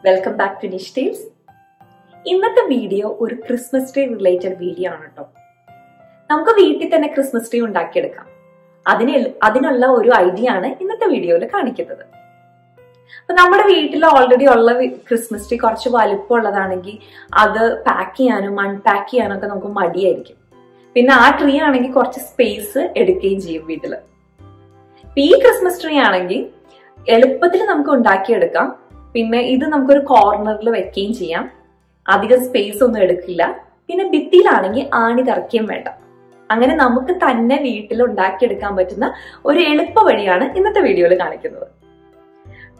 Welcome back to Nish Tales. ഇന്നത്തെ video ഒരു Christmas tree related video ആണ് കേട്ടോ. നമുക്ക് വീട്ടിൽ തന്നെ ക്രിസ്മസ് ട്രീ ഉണ്ടാക്കിയെടുക്കാം. അതിനുള്ള ഒരു ഐഡിയ ആണ് ഇന്നത്തെ വീഡിയോയിൽ കാണിക്കുന്നത്. അപ്പൊ നമ്മുടെ വീട്ടിൽ ഓൾറെഡി ഉള്ള ക്രിസ്മസ് ട്രീ കുറച്ച് വലിപ്പമുള്ളതാണെങ്കിൽ അത് പാക്ക് ചെയ്യാനും അൺപാക്ക് ചെയ്യാനും ഒക്കെ നമുക്ക് മടിയായിരിക്കും. പിന്നെ ആ ട്രീ ആണെങ്കിൽ കുറച്ച് സ്പേസ് എടുക്കുകയും ചെയ്യും വീട്ടില്. ഈ ക്രിസ്മസ് ട്രീ ആണെങ്കിൽ എളുപ്പത്തിൽ നമുക്ക് ഉണ്ടാക്കിയെടുക്കാം. പിന്നെ ഇത് നമുക്കൊരു കോർണറിൽ വെക്കുകയും ചെയ്യാം. അധികം സ്പേസ് ഒന്നും എടുക്കില്ല. പിന്നെ ഭിത്തിയിലാണെങ്കിൽ ആണി തറക്കുകയും വേണ്ട. അങ്ങനെ നമുക്ക് തന്നെ വീട്ടിൽ ഉണ്ടാക്കിയെടുക്കാൻ പറ്റുന്ന ഒരു എളുപ്പ വഴിയാണ് ഇന്നത്തെ വീഡിയോയിൽ കാണിക്കുന്നത്.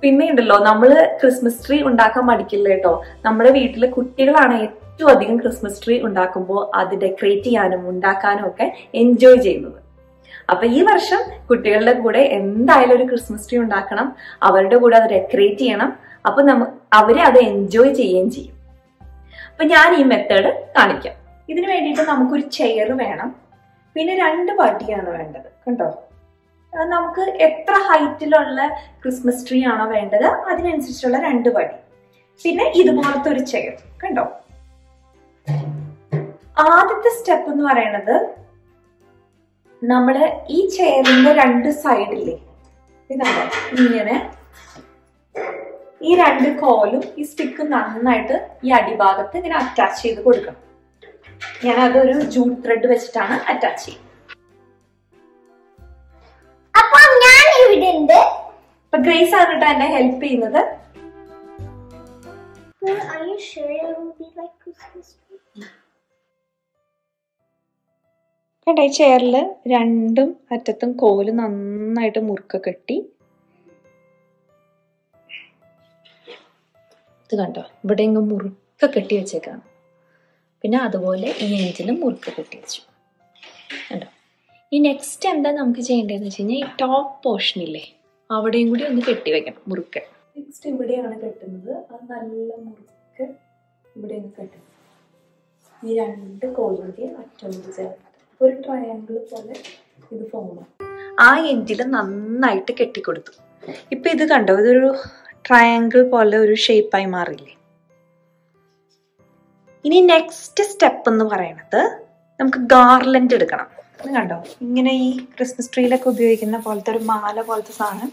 പിന്നെ ഉണ്ടല്ലോ, നമ്മള് ക്രിസ്മസ് ട്രീ ഉണ്ടാക്കാൻ മടിക്കില്ല കേട്ടോ. നമ്മുടെ വീട്ടിലെ കുട്ടികളാണ് ഏറ്റവും അധികം ക്രിസ്മസ് ട്രീ ഉണ്ടാക്കുമ്പോൾ അത് ഡെക്കറേറ്റ് ചെയ്യാനും ഉണ്ടാക്കാനും ഒക്കെ എൻജോയ് ചെയ്യുന്നത്. അപ്പൊ ഈ വർഷം കുട്ടികളുടെ കൂടെ എന്തായാലും ഒരു ക്രിസ്മസ് ട്രീ ഉണ്ടാക്കണം, അവരുടെ കൂടെ അത് ഡെക്കറേറ്റ് ചെയ്യണം. അപ്പൊ അവരെ അത് എൻജോയ് ചെയ്യുകയും ചെയ്യും. അപ്പൊ ഞാൻ ഈ മെത്തേഡ് കാണിക്കാം. ഇതിനു വേണ്ടിയിട്ട് നമുക്കൊരു ചെയർ വേണം. പിന്നെ 2 വടിയാണ് വേണ്ടത്. കണ്ടോ, നമുക്ക് എത്ര ഹൈറ്റിലുള്ള ക്രിസ്മസ് ട്രീ ആണോ വേണ്ടത് അതിനനുസരിച്ചുള്ള 2 വടി. പിന്നെ ഇതുപോലത്തെ ഒരു ചെയർ. കണ്ടോ, ആദ്യത്തെ സ്റ്റെപ്പ് എന്ന് പറയുന്നത് നമ്മള് ഈ ചെയറിന്റെ 2 സൈഡില്ലേ, ഇതാണോ, ഇങ്ങനെ ഈ 2 കോലും ഈ സ്റ്റിക്ക് നന്നായിട്ട് ഈ അടിഭാഗത്ത് ഇങ്ങനെ അറ്റാച്ച് ചെയ്ത് കൊടുക്കണം. ഞാൻ അതൊരു ജൂട്ട് ത്രെഡ് വെച്ചിട്ടാണ് അറ്റാച്ച് ചെയ്യുന്നത്. അപ്പൊ ഗ്രേസ് ആണ് കേട്ടോ എന്നെ ഹെൽപ്പ് ചെയ്യുന്നത്. കണ്ടോ, ഈ ചെയറില് 2 അറ്റത്തും കോല് നന്നായിട്ട് മുറുക്ക കെട്ടി. ഇത് കണ്ടോ, ഇവിടെ ഇങ്ങ് മുറുക്ക കെട്ടി വെച്ചേക്കാണ്. പിന്നെ അതുപോലെ ഈ എൻഡിലും മുറുക്ക കെട്ടി വെച്ചു. കണ്ടോ, ഈ നെക്സ്റ്റ് എന്താ നമുക്ക് ചെയ്യേണ്ടതെന്ന് വെച്ച് കഴിഞ്ഞാൽ ഈ ടോപ്പ് പോർഷൻ ഇല്ലേ, അവിടെയും കൂടി ഒന്ന് കെട്ടി വെക്കണം മുറുക്ക. നെക്സ്റ്റ് ഇവിടെയാണ് കെട്ടുന്നത്. അത് നല്ല മുറുക്ക ഇവിടെ ഒന്ന് കെട്ടുന്നത്. ഈ 2 കോലിന്റെ അറ്റം ചേർത്ത് ഒരു ട്രയാങ്കിൾ പോലെ ഇത് ഫോം ആവും. ആ എൻഡിൽ നന്നായിട്ട് കെട്ടിക്കൊടുത്തു. ഇപ്പൊ ഇത് കണ്ടോ, ഇതൊരു ട്രയാങ്കിൾ പോലെ ഒരു ഷേപ്പായി മാറില്ലേ. ഇനി നെക്സ്റ്റ് സ്റ്റെപ്പ് എന്ന് പറയുന്നത് നമുക്ക് ഗാർലൻഡ് എടുക്കണം. ഇത് കണ്ടോ, ഇങ്ങനെ ഈ ക്രിസ്മസ് ട്രീയിലൊക്കെ ഉപയോഗിക്കുന്ന പോലത്തെ ഒരു മാല പോലത്തെ സാധനം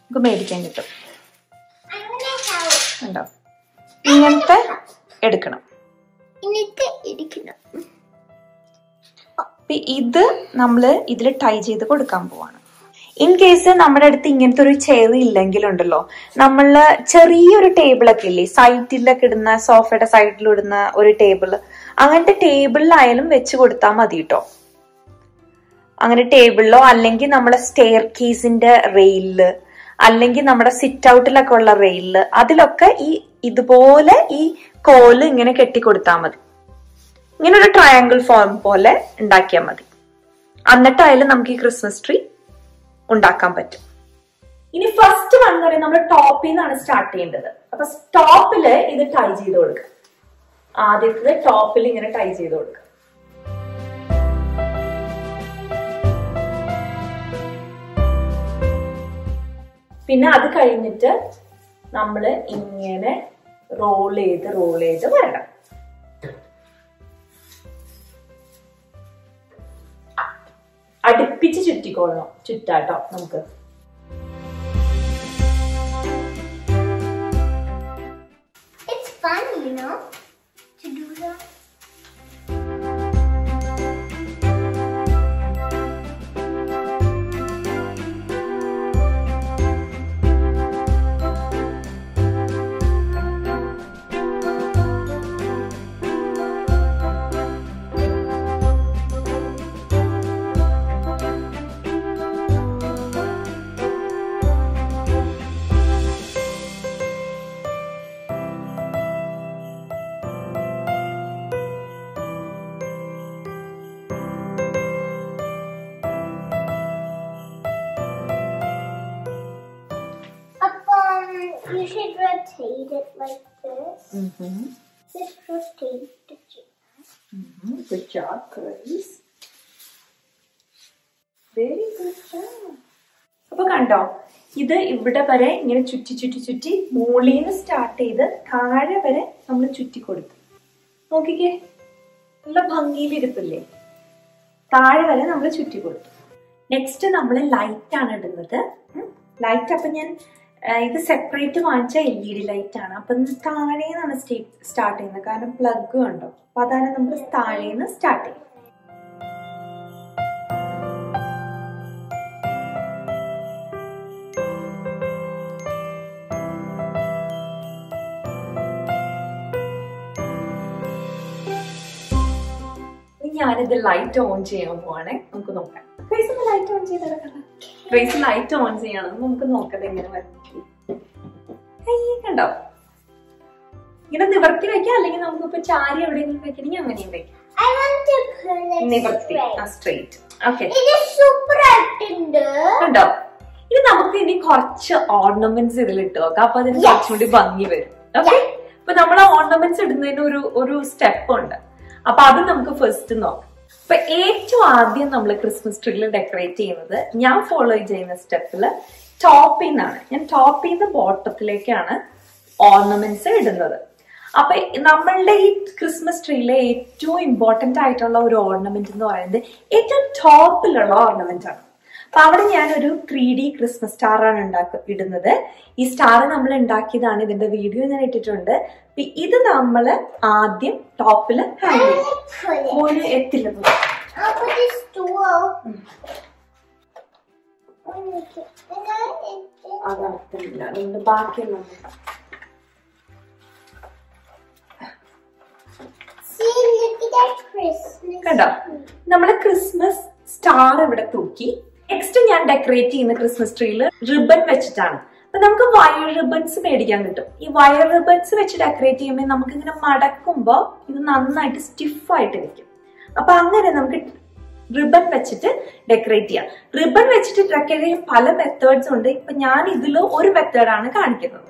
നമുക്ക് മേടിക്കാൻ കിട്ടും. കണ്ടോ, ഇങ്ങനത്തെ എടുക്കണം. ഇത് നമ്മള് ഇതിൽ ടൈ ചെയ്ത് കൊടുക്കാൻ പോവാണ്. ഇൻ കേസ് നമ്മുടെ അടുത്ത് ഇങ്ങനത്തെ ഒരു ചെയർ ഇല്ലെങ്കിലുണ്ടല്ലോ, നമ്മള് ചെറിയൊരു ടേബിളൊക്കെ ഇല്ലേ, സൈഡിലൊക്കെ ഇടുന്ന, സോഫയുടെ സൈഡിൽ ഇടുന്ന ഒരു ടേബിള്, അങ്ങനത്തെ ടേബിളിലായാലും വെച്ച് കൊടുത്താൽ മതി കേട്ടോ. അങ്ങനെ ടേബിളിലോ അല്ലെങ്കിൽ നമ്മുടെ സ്റ്റെയർ കേസിന്റെ റെയിലില് അല്ലെങ്കിൽ നമ്മുടെ സിറ്റ് ഔട്ടിലൊക്കെ ഉള്ള റെയിലില്, അതിലൊക്കെ ഇതുപോലെ ഈ കോല് ഇങ്ങനെ കെട്ടിക്കൊടുത്താൽ മതി. ഇങ്ങനെ ഒരു ട്രയാങ്കിൾ ഫോം പോലെ ഉണ്ടാക്കിയാൽ മതി. എന്നിട്ടായാലും നമുക്ക് ഈ ക്രിസ്മസ് ട്രീ ഉണ്ടാക്കാൻ പറ്റും. ഇനി ഫസ്റ്റ് വൺ എന്ന് പറയുന്നത് നമ്മൾ ടോപ്പിൽ നിന്നാണ് സ്റ്റാർട്ട് ചെയ്യേണ്ടത്. അപ്പൊ ടോപ്പില് ഇത് ടൈ ചെയ്ത് കൊടുക്കുക. ആദ്യത്തെ ടോപ്പിൽ ഇങ്ങനെ ടൈ ചെയ്ത് കൊടുക്കുക. പിന്നെ അത് കഴിഞ്ഞിട്ട് നമ്മള് ഇങ്ങനെ റോൾ ചെയ്ത് വരണം. അടുപ്പിച്ച് ചുറ്റിക്കൊള്ളണം, ചുറ്റാട്ടോ നമുക്ക്. It's fun, you know, to do that. You should rotate it like this. Just rotate it. Good job, Grace. Very good job. അപ്പൊ കണ്ടോ, ഇത് ഇവിടെ വരെ ഇങ്ങനെ ചുറ്റി ചുറ്റി ചുറ്റി മുകളിന്ന് സ്റ്റാർട്ട് ചെയ്ത് താഴെ വരെ നമ്മൾ ചുറ്റി കൊടുത്തു. നോക്കിക്കേ, നല്ല ഭംഗിയിലിരിപ്പില്ലേ? താഴെ വരെ നമ്മൾ ചുറ്റി കൊടുത്തു. നെക്സ്റ്റ് നമ്മൾ ലൈറ്റ് ആണ് ഇടുന്നത്. ലൈറ്റ് അപ്പൊ ഞാൻ ഇത് സെപ്പറേറ്റ് വാങ്ങിച്ച LED ലൈറ്റ് ആണ്. അപ്പൊ താഴേന്നാണ് സ്റ്റാർട്ട് ചെയ്യുന്നത്, കാരണം പ്ലഗ് കണ്ടോ. അപ്പൊ അതാണ് നമ്മൾ താഴേന്ന് സ്റ്റാർട്ട് ചെയ്യുന്നത്. ഞാനിത് ലൈറ്റ് ഓൺ ചെയ്യാൻ പോവാണേ. നമുക്ക് നോക്കാം. ലൈറ്റ് ഓൺ ചെയ്തെടുക്കണം. ലൈറ്റ് ഓൺ ചെയ്യണം. നമുക്ക് നോക്കാം എങ്ങനെ വരും. കണ്ടോ, ഇങ്ങനെ നിവർത്തി വെക്കാം, അല്ലെങ്കിൽ നമുക്കിപ്പോ ചാരി എവിടെയെങ്കിലും വെക്കണമെങ്കിൽ അങ്ങനെയും വെക്കാം. നിവർത്തി സ്ട്രെയിറ്റ്. ഓക്കെ, കണ്ടോ. ഇനി നമുക്ക് ഇനി കുറച്ച് ഓർണമെന്റ്സ് ഇതിൽ ഇട്ട് നോക്കാം. അപ്പൊ അതിന് കുറച്ചുകൂടി ഭംഗി വരും. ഓക്കെ, അപ്പൊ നമ്മൾ ഓർണമെന്റ്സ് ഇടുന്നതിന് ഒരു സ്റ്റെപ്പ് ഉണ്ട്. അപ്പൊ അത് നമുക്ക് ഫസ്റ്റ് നോക്കാം. അപ്പൊ ഏറ്റവും ആദ്യം നമ്മൾ ക്രിസ്മസ് ട്രീയിൽ ഡെക്കറേറ്റ് ചെയ്യുന്നത് ഞാൻ ഫോളോ ചെയ്യുന്ന സ്റ്റെപ്പില് ടോപ്പിൽ നിന്നാണ്. ഞാൻ ടോപ്പിൽ നിന്ന് ബോട്ടത്തിലേക്കാണ് ഓർണമെന്റ്സ് ഇടുന്നത്. അപ്പൊ നമ്മളുടെ ഈ ക്രിസ്മസ് ട്രീയിലെ ഏറ്റവും ഇമ്പോർട്ടന്റ് ആയിട്ടുള്ള ഒരു ഓർണമെന്റ് എന്ന് പറയുന്നത് ഏറ്റവും ടോപ്പിലുള്ള ഓർണമെന്റ് ആണ്. അപ്പൊ അവിടെ ഞാനൊരു 3D ക്രിസ്മസ് സ്റ്റാർ ആണ് ഇടുന്നത്. ഈ സ്റ്റാർ നമ്മൾ ഉണ്ടാക്കിയതാണ്. ഇതിന്റെ വീഡിയോ ഞാൻ ഇട്ടിട്ടുണ്ട്. ഇത് നമ്മൾ ആദ്യം ടോപ്പില് ഹാങ് ചെയ്യും. മോന് എത്തില്ല, അതർത്തില്ല. അതുകൊണ്ട് ബാക്കിയുള്ള കണ്ടോ, നമ്മള് ക്രിസ്മസ് സ്റ്റാർ ഇവിടെ തൂക്കി. നെക്സ്റ്റ് ഞാൻ ഡെക്കറേറ്റ് ചെയ്യുന്ന ക്രിസ്മസ് ട്രീയില് റിബൺ വെച്ചിട്ടാണ്. അപ്പൊ നമുക്ക് വയർ റിബൺസ് മേടിക്കാൻ കിട്ടും. ഈ വയർ റിബൺസ് വെച്ച് ഡെക്കറേറ്റ് ചെയ്യുമ്പോൾ നമുക്ക് ഇങ്ങനെ മടക്കുമ്പോ ഇത് നന്നായിട്ട് സ്റ്റിഫായിട്ട് വെക്കും. അപ്പൊ അങ്ങനെ നമുക്ക് റിബൺ വെച്ചിട്ട് ഡെക്കറേറ്റ് ചെയ്യാം. റിബൺ വെച്ചിട്ട് ഡെക്കറേറ്റ് ചെയ്യാൻ പല മെത്തേഡ്സ് ഉണ്ട്. ഇപ്പൊ ഞാൻ ഇതിൽ ഒരു മെത്തേഡാണ് കാണിക്കുന്നത്.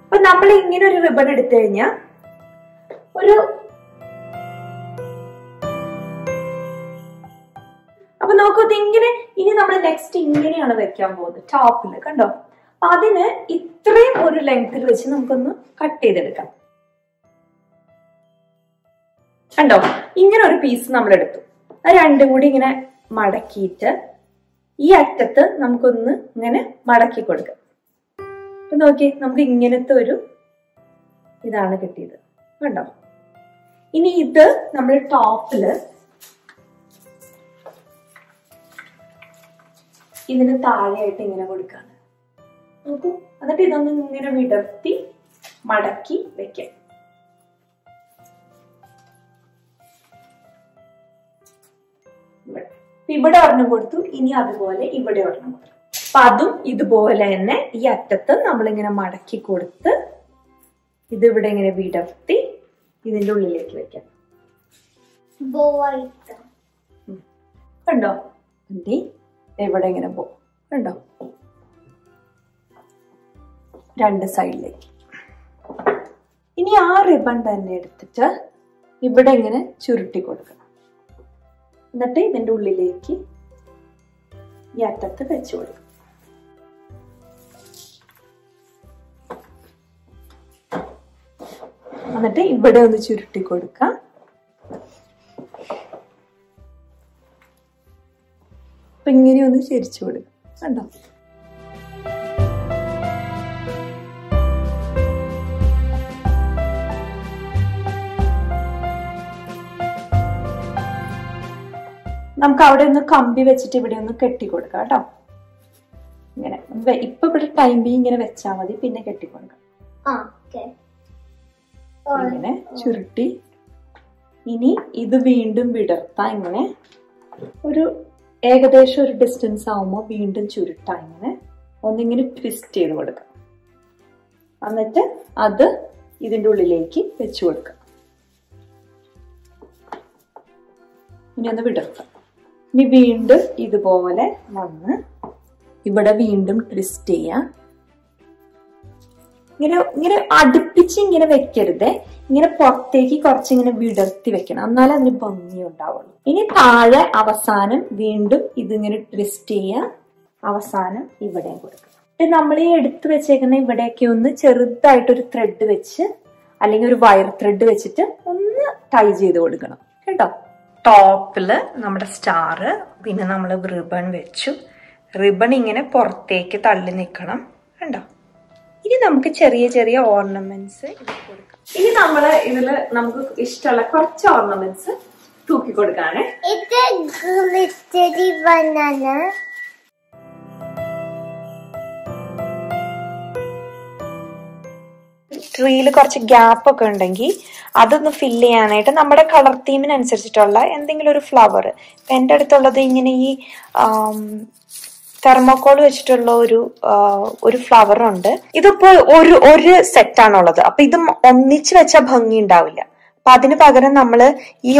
അപ്പൊ നമ്മൾ ഇങ്ങനെ ഒരു റിബൺ എടുത്തു കഴിഞ്ഞാൽ അപ്പൊ നോക്കൂ, ഇതിങ്ങനെ ഇനി നമ്മൾ നെക്സ്റ്റ് ഇങ്ങനെയാണ് വെക്കാൻ പോകുന്നത് ടോപ്പില്. കണ്ടോ, അതിന് ഇത്രയും ഒരു ലെങ്ത്തിൽ വെച്ച് നമുക്കൊന്ന് കട്ട് ചെയ്തെടുക്കാം. കണ്ടോ, ഇങ്ങനെ ഒരു പീസ് നമ്മൾ എടുത്തു. അത് രണ്ടും കൂടി ഇങ്ങനെ മടക്കിയിട്ട് ഈ അറ്റത്ത് നമുക്കൊന്ന് ഇങ്ങനെ മടക്കി കൊടുക്കാം. അപ്പൊ നോക്കിയേ, നമുക്ക് ഇങ്ങനത്തെ ഒരു ഇതാണ് കിട്ടിയത്. കണ്ടോ, ഇനി ഇത് നമ്മൾ ടോപ്പില് ഇതിന് താഴെയായിട്ട് ഇങ്ങനെ കൊടുക്കാണ്. നോക്കൂ, എന്നിട്ട് ഇതൊന്ന് ഇങ്ങനെ വിടർത്തി മടക്കി വെക്കാം. ഇവിടെ ഒരെണ്ണം കൊടുത്തു, ഇനി അതുപോലെ ഇവിടെ ഒരെണ്ണം കൊടുത്തു. അപ്പൊ അതും ഇതുപോലെ തന്നെ ഈ അറ്റത്ത് നമ്മളിങ്ങനെ മടക്കി കൊടുത്ത് ഇതിവിടെ ഇങ്ങനെ വിടർത്തി ഇതിന്റെ ഉള്ളിലേക്ക് വെക്കാം. കണ്ടോ, ഇവിടെ ഇങ്ങനെ പോകും. കണ്ടോ, രണ്ട് സൈഡിലേക്ക്. ഇനി ആ റിബൺ തന്നെ എടുത്തിട്ട് ഇവിടെ ഇങ്ങനെ ചുരുട്ടി കൊടുക്കണം. എന്നിട്ട് ഇതിന്റെ ഉള്ളിലേക്ക് ഈ അറ്റത്ത് വെച്ചു കൊടുക്കും. എന്നിട്ട് ഇവിടെ ഒന്ന് ചുരുട്ടി കൊടുക്കാം. അപ്പൊ ഇങ്ങനെ ഒന്ന് ചരിച്ചു കൊടുക്കാം. കണ്ടോ, നമുക്ക് അവിടെ ഒന്ന് കമ്പി വെച്ചിട്ട് ഇവിടെ ഒന്ന് കെട്ടിക്കൊടുക്കാം കേട്ടോ. ഇങ്ങനെ ഇപ്പൊ ഇവിടെ ടൈം ഇങ്ങനെ വെച്ചാൽ മതി, പിന്നെ കെട്ടിക്കൊടുക്കാം. ഇങ്ങനെ ചുരുട്ടി ഇനി ഇത് വീണ്ടും വിടർത്താം. ഇങ്ങനെ ഒരു ഏകദേശം ഒരു ഡിസ്റ്റൻസ് ആവുമ്പോൾ വീണ്ടും ചുരുട്ടാം. ഇങ്ങനെ ഒന്നിങ്ങനെ ട്വിസ്റ്റ് ചെയ്ത് കൊടുക്കാം. എന്നിട്ട് അത് ഇതിന്റെ ഉള്ളിലേക്ക് വെച്ചു കൊടുക്കാം. ഇനി ഒന്ന് വിടർത്താം. ഇനി വീണ്ടും ഇതുപോലെ വന്ന് ഇവിടെ വീണ്ടും ട്വിസ്റ്റ് ചെയ്യാം. ഇങ്ങനെ അടുപ്പിച്ച് ഇങ്ങനെ വെക്കരുത്. ഇങ്ങനെ പുറത്തേക്ക് കുറച്ചിങ്ങനെ വിടർത്തി വെക്കണം, എന്നാലേ അതിന് ഭംഗി ഉണ്ടാവുള്ളൂ. ഇനി താഴെ അവസാനം വീണ്ടും ഇതിങ്ങനെ ട്വിസ്റ്റ് ചെയ്യാം. അവസാനം ഇവിടെയും കൊടുക്കണം. നമ്മൾ ഈ എടുത്തു വെച്ചേക്കുന്ന ഇവിടെയൊക്കെ ഒന്ന് ചെറുതായിട്ടൊരു ത്രെഡ് വെച്ച് അല്ലെങ്കിൽ ഒരു വയർ ത്രെഡ് വെച്ചിട്ട് ഒന്ന് ടൈ ചെയ്ത് കൊടുക്കണം കേട്ടോ. ടോപ്പില് നമ്മുടെ സ്റ്റാർ, പിന്നെ നമ്മൾ റിബൺ വെച്ചു. റിബൺ ഇങ്ങനെ പുറത്തേക്ക് തള്ളി നിൽക്കണം കണ്ടോ. ഇനി നമുക്ക് ചെറിയ ചെറിയ ഓർണമെന്റ്സ് കൊടുക്കാം. ഇനി നമ്മള് ഇതില് നമുക്ക് ഇഷ്ടമുള്ള കുറച്ച് ഓർണമെന്റ്സ് തൂക്കി കൊടുക്കാണ്. ട്രീയിൽ കുറച്ച് ഗ്യാപ്പ് ഒക്കെ ഉണ്ടെങ്കിൽ അതൊന്ന് ഫില്ല് ചെയ്യാനായിട്ട് നമ്മുടെ കളർ തീമിനനുസരിച്ചിട്ടുള്ള എന്തെങ്കിലും ഒരു ഫ്ലവർ. എന്റെ അടുത്തുള്ളത് ഇങ്ങനെ ഈ തെർമോക്കോൾ വെച്ചിട്ടുള്ള ഒരു ഫ്ലവർ ഉണ്ട്. ഇതിപ്പോ ഒരു സെറ്റാണുള്ളത്. അപ്പൊ ഇത് ഒന്നിച്ച് വെച്ച ഭംഗി ഉണ്ടാവില്ല. അപ്പൊ അതിന് പകരം നമ്മള് ഈ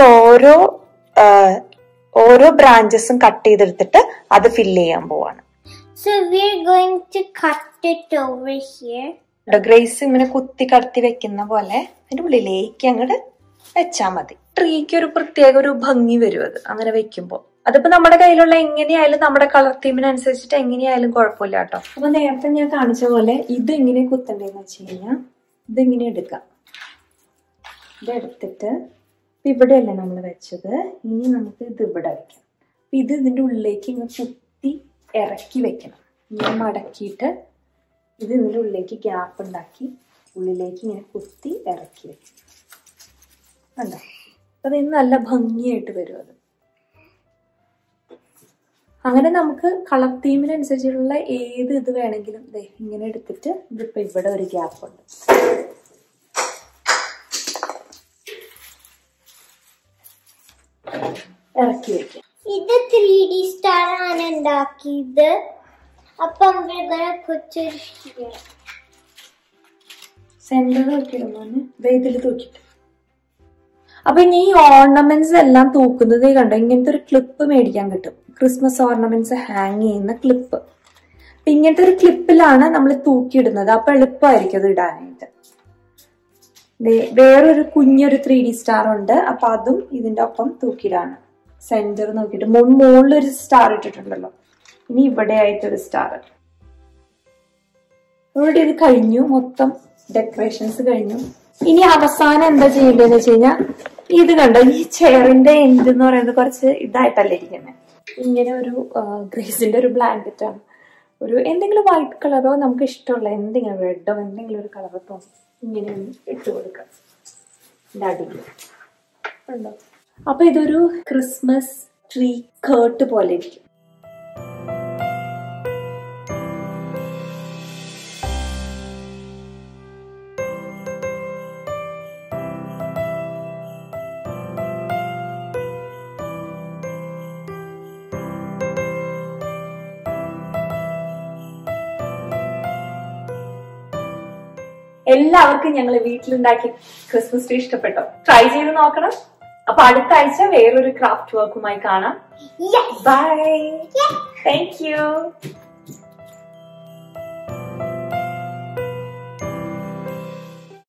ഓരോ ബ്രാഞ്ചസും കട്ട് ചെയ്തെടുത്തിട്ട് അത് ഫില്ല് ചെയ്യാൻ പോവാണ്. So we're going to cut it over here. Grace ഇങ്ങനെ കുത്തി കടത്തി വെക്കുന്ന പോലെ അതിന്റെ ഉള്ളിലേക്ക് അങ്ങോട്ട് വെച്ചാ മതി. ട്രീക്ക് ഒരു പ്രത്യേക ഒരു ഭംഗി വരും അത് അങ്ങനെ വെക്കുമ്പോ. അതിപ്പോ നമ്മുടെ കയ്യിലുള്ള എങ്ങനെയായാലും നമ്മുടെ കളർ തീമിനനുസരിച്ചിട്ട് എങ്ങനെയായാലും കുഴപ്പമില്ല കേട്ടോ. അപ്പൊ നേരത്തെ ഞാൻ കാണിച്ച പോലെ ഇത് എങ്ങനെ കുത്തണ്ടേന്ന് വെച്ച് കഴിഞ്ഞാൽ ഇതിങ്ങനെ എടുക്കാം. ഇതെടുത്തിട്ട് ഇവിടെയല്ലേ നമ്മൾ വെച്ചത്, ഇനി നമുക്ക് ഇത് ഇവിടെ വെക്കാം. ഇത് ഇതിന്റെ ഉള്ളിലേക്ക് ഇങ്ങനെ കുത്തി ഇറക്കി വെക്കണം. ഇങ്ങനെ മടക്കിയിട്ട് ഇത് ഇതിന്റെ ഉള്ളിലേക്ക് ഗ്യാപ്പ് ഉണ്ടാക്കി ഉള്ളിലേക്ക് ഇങ്ങനെ കുത്തി ഇറക്കി വെക്കും കണ്ടോ. അത് നല്ല ഭംഗിയായിട്ട് വരും അത്. അങ്ങനെ നമുക്ക് കളർ തീമിനനുസരിച്ചുള്ള ഏത് ഇത് വേണമെങ്കിലും ഇങ്ങനെ എടുത്തിട്ട് ഇതിപ്പോ ഇവിടെ ഒരു ഗ്യാപ്പ് ഉണ്ട്. ഇറക്കി വെക്കാം. ഇത് 3D സ്റ്റാർ ആണ് ഉണ്ടാക്കിയത്. അപ്പം സെന്റർ നോക്കിയിടുമ്പോന്ന് ഇതിൽ തൂക്കിട്ട്. അപ്പൊ ഇനി ഈ ഓർണമെന്റ്സ് എല്ലാം തൂക്കുന്നത് കണ്ടോ, ഇങ്ങനത്തെ ഒരു ക്ലിപ്പ് മേടിക്കാൻ കിട്ടും. ക്രിസ്മസ് ഓർണമെന്റ്സ് ഹാങ് ചെയ്യുന്ന ക്ലിപ്പ്. അപ്പൊ ഇങ്ങനത്തെ ഒരു ക്ലിപ്പിലാണ് നമ്മൾ തൂക്കിയിടുന്നത്. അപ്പൊ എളുപ്പമായിരിക്കും അത് ഇടാനായിട്ട്. വേറൊരു കുഞ്ഞൊരു 3D സ്റ്റാർ ഉണ്ട്. അപ്പൊ അതും ഇതിന്റെ ഒപ്പം തൂക്കിയിടാണ്. സെന്റർ നോക്കിയിട്ട് മുകളിലൊരു സ്റ്റാർ ഇട്ടിട്ടുണ്ടല്ലോ, ഇനി ഇവിടെ ആയിട്ടൊരു സ്റ്റാർ. ഇവിടെ ഇത് കഴിഞ്ഞു, മൊത്തം ഡെക്കറേഷൻസ് കഴിഞ്ഞു. ഇനി അവസാനം എന്താ ചെയ്യേണ്ടതെന്ന് വെച്ച് കഴിഞ്ഞാൽ ഇത് കണ്ടോ, ഈ ചെയറിന്റെ എൻഡ് എന്ന് പറയുന്നത് കുറച്ച് ഇതായിട്ടല്ല ഇരിക്കുന്നത്. ഇങ്ങനെ ഒരു ഗ്രേസിന്റെ ഒരു ബ്ലാങ്കറ്റ് ആണ്. ഒരു എന്തെങ്കിലും വൈറ്റ് കളറോ നമുക്ക് ഇഷ്ടമുള്ള എന്തെങ്കിലും റെഡോ എന്തെങ്കിലും ഒരു കളറോ തോന്നി ഇങ്ങനെ ഒന്ന് ഇട്ട് കൊടുക്കാം അടിയിൽ ഉണ്ടോ. അപ്പൊ ഇതൊരു ക്രിസ്മസ് ട്രീ കേർട്ട് പോലെ ഇരിക്കും. എല്ലാവർക്കും ഞങ്ങൾ വീട്ടിലുണ്ടാക്കി ക്രിസ്മസ് ട്രീ ഇഷ്ടപ്പെട്ടോ? ട്രൈ ചെയ്ത് നോക്കണം. അപ്പൊ അടുത്ത ആഴ്ച വേറൊരു ക്രാഫ്റ്റ് വർക്കുമായി കാണാം. ബൈ. Thank you.